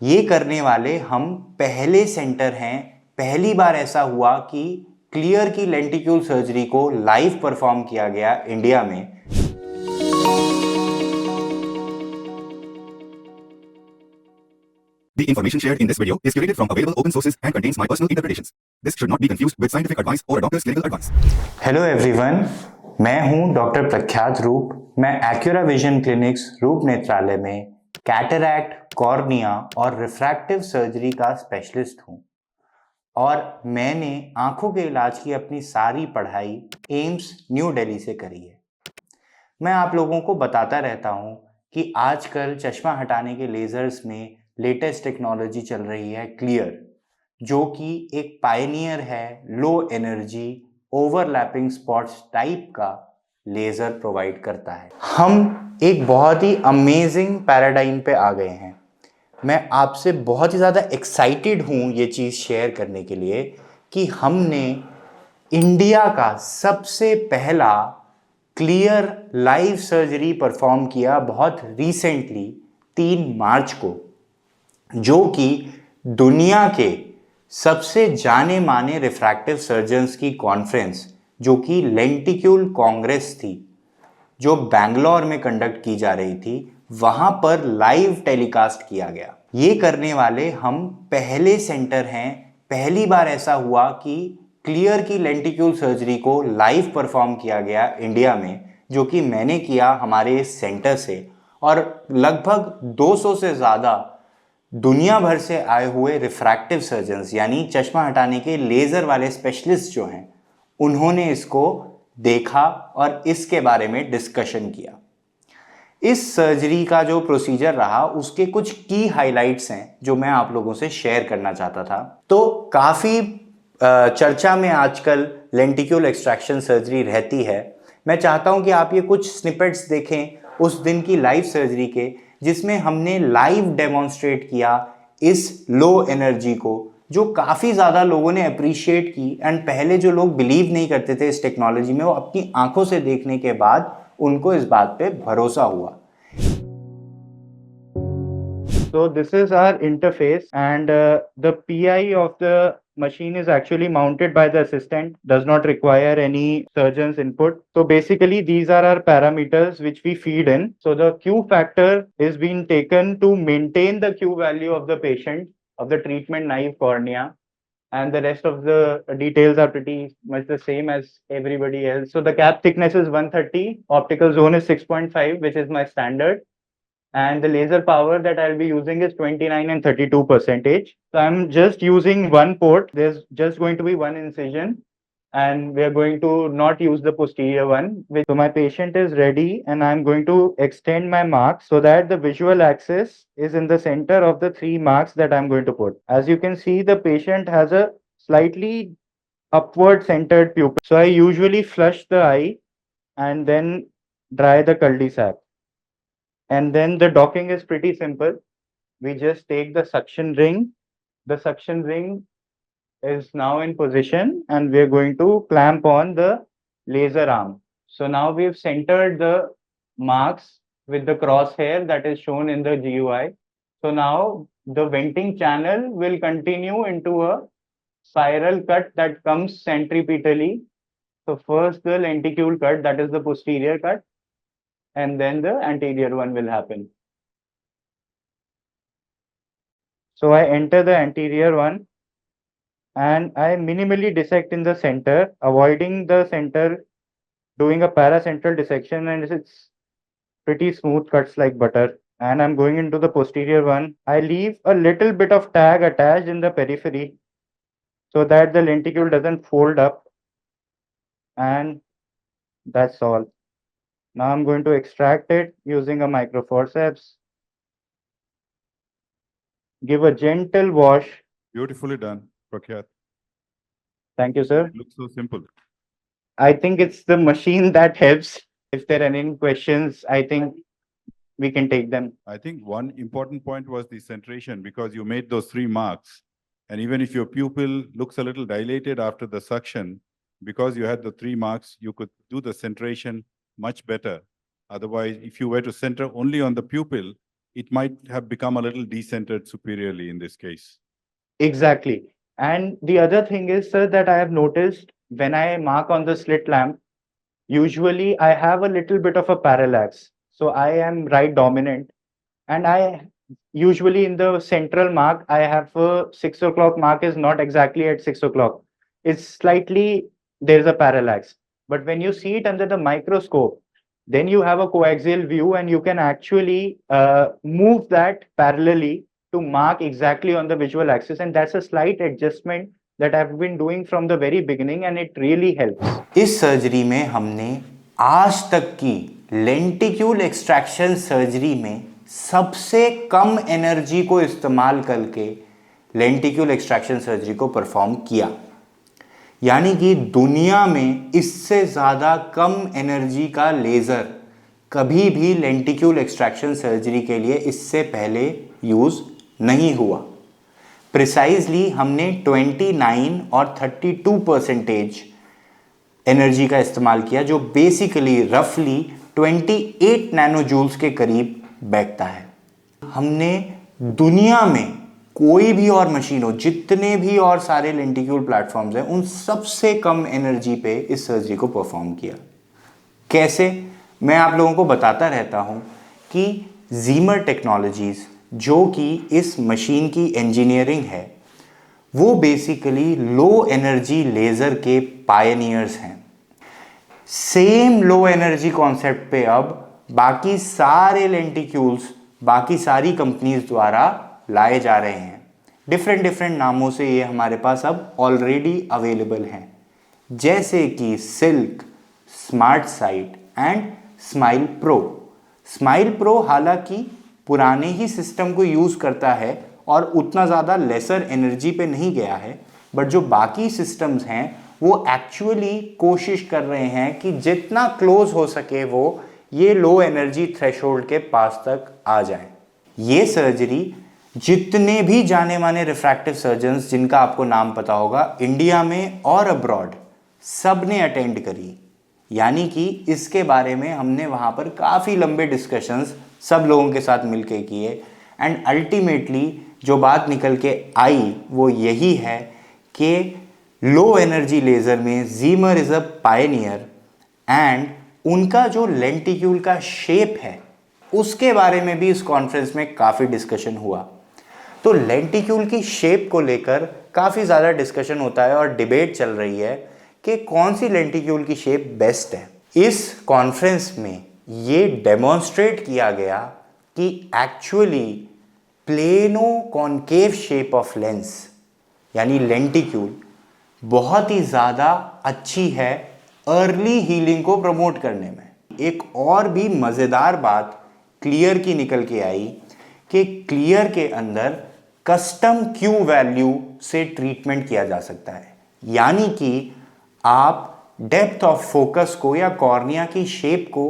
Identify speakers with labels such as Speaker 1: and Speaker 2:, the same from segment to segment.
Speaker 1: ये करने वाले हम पहले सेंटर हैं। पहली बार ऐसा हुआ कि क्लियर की लेंटिक्यूल सर्जरी को लाइव परफॉर्म किया गया इंडिया में।
Speaker 2: The information shared in this video is curated from available open sources and contains my personal interpretations. This should not be confused with scientific advice or a doctor's clinical advice.
Speaker 1: Hello everyone, मैं हूं doctor प्रख्यात रूप। मैं Acura vision clinics रूप नेत्रालय में cataract, cornea और refractive surgery का specialist हूं और मैंने आंखों के इलाज की अपनी सारी पढ़ाई एम्स न्यू दिल्ली से करी है। मैं आप लोगों को बताता रहता हूं कि आजकल चश्मा हटाने के लेजर्स में लेटेस्ट टेक्नोलॉजी चल रही है क्लियर, जो कि एक पायनियर है low energy overlapping spots type का लेजर प्रोवाइड करता है। हम एक बहुत ही अमेजिंग पैराडाइम पे आ गए हैं। मैं आपसे बहुत ही ज़्यादा एक्साइटेड हूँ ये चीज़ शेयर करने के लिए कि हमने इंडिया का सबसे पहला क्लियर लाइव सर्जरी परफॉर्म किया बहुत रिसेंटली 3 मार्च को, जो कि दुनिया के सबसे जाने माने रिफ्रैक्टिव सर्जन्स की कॉन्फ्रेंस, जो कि लेंटिक्यूल कांग्रेस थी, जो बैंगलोर में कंडक्ट की जा रही थी, वहां पर लाइव टेलीकास्ट किया गया। ये करने वाले हम पहले सेंटर हैं। पहली बार ऐसा हुआ कि क्लियर की लेंटिक्यूल सर्जरी को लाइव परफॉर्म किया गया इंडिया में, जो कि मैंने किया हमारे इस सेंटर से। और लगभग 200 से ज़्यादा दुनिया भर से आए हुए रिफ्रैक्टिव सर्जन्स यानी चश्मा हटाने के लेज़र वाले स्पेशलिस्ट जो हैं, उन्होंने इसको देखा और इसके बारे में डिस्कशन किया। इस सर्जरी का जो प्रोसीजर रहा उसके कुछ की हाइलाइट्स हैं जो मैं आप लोगों से शेयर करना चाहता था। तो काफ़ी चर्चा में आजकल लेंटिक्यूल एक्सट्रैक्शन सर्जरी रहती है। मैं चाहता हूं कि आप ये कुछ स्निपेट्स देखें उस दिन की लाइव सर्जरी के, जिसमें हमने लाइव डेमोन्स्ट्रेट किया इस लो एनर्जी को, जो काफ़ी ज़्यादा लोगों ने अप्रिशिएट की। एंड पहले जो लोग बिलीव नहीं करते थे इस टेक्नोलॉजी में, वो अपनी आंखों से देखने के बाद उनको इस बात पे भरोसा हुआ। So this is our interface, and the PI of the machine is actually mounted by the assistant, does not require any surgeon's input. So basically these are our parameters which we feed in. So the Q factor is being taken to maintain the Q value of the patient, of the treatment naive cornea, and the rest of the details are pretty much the same as everybody else. So the cap thickness is 130, optical zone is 6.5, which is my standard, and the laser power that I'll be using is 29 and 32 percentage. So I'm just using one port. There's just going to be one incision, and we're going to not use the posterior one. So my patient is ready, and I'm going to extend my marks so that the visual axis is in the center of the 3 marks that I'm going to put. As you can see, the patient has a slightly upward centered pupil. So I usually flush the eye and then dry the cul-de-sac. And then the docking is pretty simple. We just take the suction ring. The suction ring is now in position, and we're going to clamp on the laser arm. So now we've centered the marks with the crosshair that is shown in the GUI. So now the venting channel will continue into a spiral cut that comes centripetally. So first the lenticule cut, that is the posterior cut, and then the anterior one will happen. So I enter the anterior one and I minimally dissect in the center, avoiding the center, doing a paracentral dissection, and it's pretty smooth cuts like butter. And I'm going into the posterior one. I leave a little bit of tag attached in the periphery so that the lenticule doesn't fold up, and that's all. Now I'm going to extract it using a microforceps. Give a gentle wash.
Speaker 3: Beautifully done, Prakhyat.
Speaker 1: Thank you, sir.
Speaker 3: It looks so simple.
Speaker 1: I think it's the machine that helps. If there are any questions, I think we can take them.
Speaker 3: I think one important point was the centration, because you made those 3 marks. And even if your pupil looks a little dilated after the suction, because you had the 3 marks, you could do the centration much better. Otherwise, if you were to center only on the pupil, it might have become a little decentered superiorly in this case.
Speaker 1: Exactly. And the other thing is, sir, that I have noticed when I mark on the slit lamp, usually I have a little bit of a parallax. So I am right dominant. And I usually in the central mark, I have a 6 o'clock mark is not exactly at 6 o'clock. It's slightly, there's a parallax. But when you see it under the microscope, then you have a coaxial view and you can actually move that parallelly to mark exactly on the visual axis. And that's a slight adjustment that I've been doing from the very beginning and it really helps. इस surgery में हमने आज तक की lenticule extraction surgery में सबसे कम energy को इस्तेमाल करके लेंटिक्यूल एक्सट्रैक्शन सर्जरी को परफॉर्म किया, यानी कि दुनिया में इससे ज़्यादा कम एनर्जी का लेज़र कभी भी लेंटिक्यूल एक्सट्रैक्शन सर्जरी के लिए इससे पहले यूज़ नहीं हुआ। प्रिसाइजली हमने 29 और 32% एनर्जी का इस्तेमाल किया, जो बेसिकली रफली 28 नैनोजूल्स के करीब बैठता है। हमने दुनिया में कोई भी और मशीन हो, जितने भी और सारे लेंटिक्यूल प्लेटफॉर्म्स हैं, उन सबसे कम एनर्जी पे इस सर्जरी को परफॉर्म किया। कैसे? मैं आप लोगों को बताता रहता हूं कि जीमर टेक्नोलॉजीज, जो कि इस मशीन की इंजीनियरिंग है, वो बेसिकली लो एनर्जी लेज़र के पायनियर्स हैं। सेम लो एनर्जी कॉन्सेप्ट पे अब बाकी सारे लेंटिक्यूल्स बाकी सारी कंपनीज द्वारा लाए जा रहे हैं। डिफरेंट नामों से ये हमारे पास अब ऑलरेडी अवेलेबल हैं, जैसे कि silk, smart site and smile pro. Smile pro हालांकि पुराने ही सिस्टम को यूज़ करता है और उतना ज़्यादा लेसर एनर्जी पे नहीं गया है, बट जो बाकी सिस्टम्स हैं वो एक्चुअली कोशिश कर रहे हैं कि जितना क्लोज हो सके वो ये लो एनर्जी थ्रेशोल्ड के पास तक आ जाए। ये सर्जरी जितने भी जाने माने रिफ्रैक्टिव सर्जन्स जिनका आपको नाम पता होगा, इंडिया में और अब्रॉड, सब ने अटेंड करी, यानी कि इसके बारे में हमने वहाँ पर काफ़ी लंबे डिस्कशंस सब लोगों के साथ मिलके किए एंड अल्टीमेटली जो बात निकल के आई वो यही है कि लो एनर्जी लेज़र में Zimmer is a Pioneer and उनका जो लेंटिक्यूल का शेप है उसके बारे में भी इस कॉन्फ्रेंस में काफ़ी डिस्कशन हुआ। तो लेंटिक्यूल की शेप को लेकर काफ़ी ज़्यादा डिस्कशन होता है और डिबेट चल रही है कि कौन सी लेंटिक्यूल की शेप बेस्ट है। इस कॉन्फ्रेंस में ये डेमोन्स्ट्रेट किया गया कि actually plano concave shape of lens यानी लेंटिक्यूल बहुत ही ज़्यादा अच्छी है अर्ली हीलिंग को प्रमोट करने में। एक और भी मज़ेदार बात क्लियर की निकल के आई कि क्लियर के अंदर कस्टम क्यू वैल्यू से ट्रीटमेंट किया जा सकता है, यानी कि आप डेप्थ ऑफ फोकस को या कॉर्निया की शेप को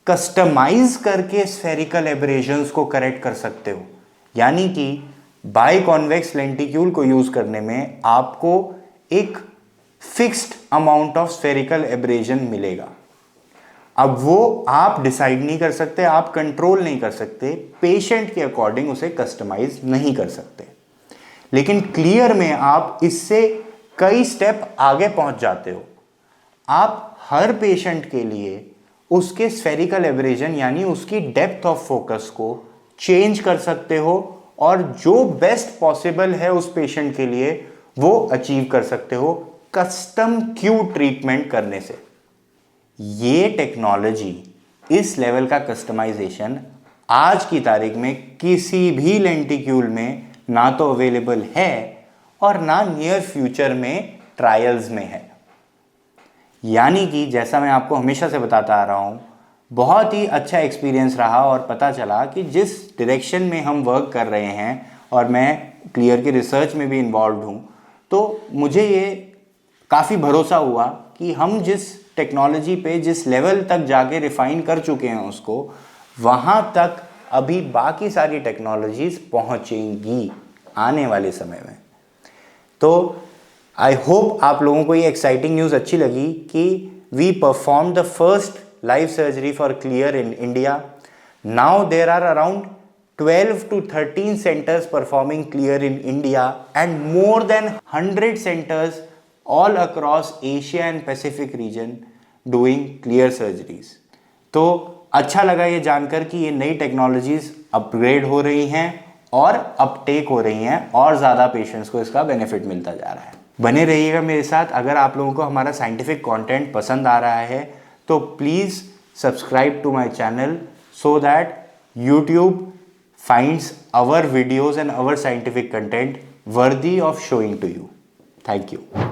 Speaker 1: कस्टमाइज करके स्फेरिकल एब्रेजन्स को करेक्ट कर सकते हो, यानी कि बाई कॉन्वेक्स लेंटिक्यूल को यूज करने में आपको एक fixed amount of spherical abrasion मिलेगा। अब वो आप डिसाइड नहीं कर सकते, आप कंट्रोल नहीं कर सकते, पेशेंट के अकॉर्डिंग उसे कस्टमाइज नहीं कर सकते, लेकिन क्लियर में आप इससे कई स्टेप आगे पहुंच जाते हो। आप हर पेशेंट के लिए उसके स्फेरिकल एब्रेजन यानी उसकी डेप्थ ऑफ फोकस को चेंज कर सकते हो और जो बेस्ट पॉसिबल है उस पेशेंट के लिए वो अचीव कर सकते हो कस्टम क्यू ट्रीटमेंट करने से। ये टेक्नोलॉजी, इस लेवल का कस्टमाइजेशन आज की तारीख में किसी भी लेंटिक्यूल में ना तो अवेलेबल है और ना नियर फ्यूचर में ट्रायल्स में है। यानी कि जैसा मैं आपको हमेशा से बताता आ रहा हूँ, बहुत ही अच्छा एक्सपीरियंस रहा और पता चला कि जिस डायरेक्शन में हम वर्क कर रहे हैं और मैं क्लियर की रिसर्च में भी इन्वॉल्व हूँ, तो मुझे ये काफ़ी भरोसा हुआ कि हम जिस टेक्नोलॉजी पे जिस लेवल तक जाके रिफाइन कर चुके हैं उसको, वहाँ तक अभी बाकी सारी टेक्नोलॉजीज पहुँचेंगी आने वाले समय में। तो आई होप आप लोगों को ये एक्साइटिंग न्यूज़ अच्छी लगी कि we perform the first live surgery for clear in India. Now there are around 12 to 13 centers performing clear in India and more than 100 centers all across Asia and Pacific region doing clear surgeries. तो अच्छा लगा ये जानकर कि ये नई technologies upgrade हो रही हैं और अपटेक हो रही हैं और ज़्यादा पेशेंट्स को इसका बेनिफिट मिलता जा रहा है। बने रहिएगा मेरे साथ। अगर आप लोगों को हमारा साइंटिफिक कंटेंट पसंद आ रहा है तो please subscribe to my channel so that YouTube finds our videos and our scientific content worthy of showing to you. Thank you.